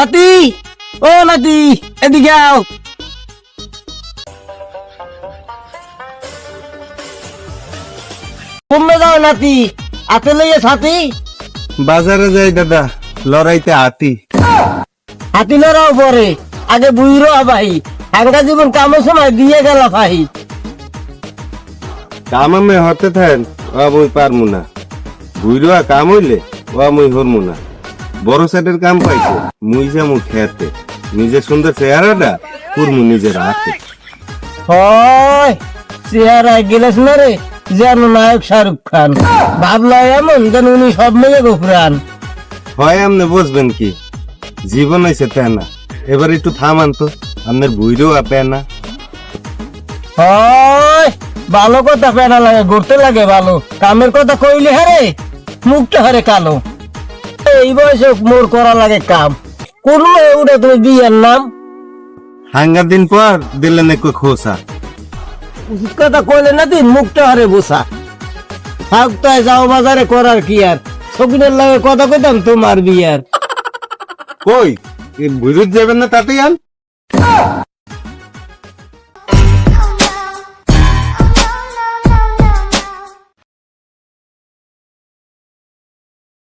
নাতি, ও নাতি, এদিকে আও। কমে যাও নাতি, হাতে লইয়ে ছাতি। বাজারে যাই দাদা, লড়াইতে হাতি। হাতি লড়াও পরে, আগে বুইরো ভাই। হাঙ্গা জীবন কামের সময় দিয়ে গেল ভাই। কাম আমি হতে থাকেন ও মুই পারমু না, বুইরা কাম হইলে ও মুই হরমু না। বড় সেটের কাম পাইছে, মুই যামু খেতে, নিজের সুন্দর চেহারাটা পুরমু নিজের হাতে। হয় চেহারায় গেলেস না রে, যেন নায়ক শাহরুখ খান। ভাবলা এমন যেন উনি সব মেয়ে গোফরান। হয় আপনি বুঝবেন কি, জীবন হয়েছে তেনা। এবার একটু থামান তো, আপনার বুইরেও আপে না। হয় ভালো কথা পেনা লাগে, ঘুরতে লাগে ভালো। কামের কথা কইলে হারে মুখটা হারে কালো। এই বয়সে মোর করা লাগে কাম। কোন উঠে তুমি বিয়ের নাম হাঙ্গার দিন পর দিলেন একটু খোসা। উচিত কথা কইলে না তুই মুখটা হারে বসা। থাক তাই যাও বাজারে করার কি আর। সকিনের লাগে কথা কইতাম তোমার বিয়ার। কই বুঝুত যাবেন না তাতে আন।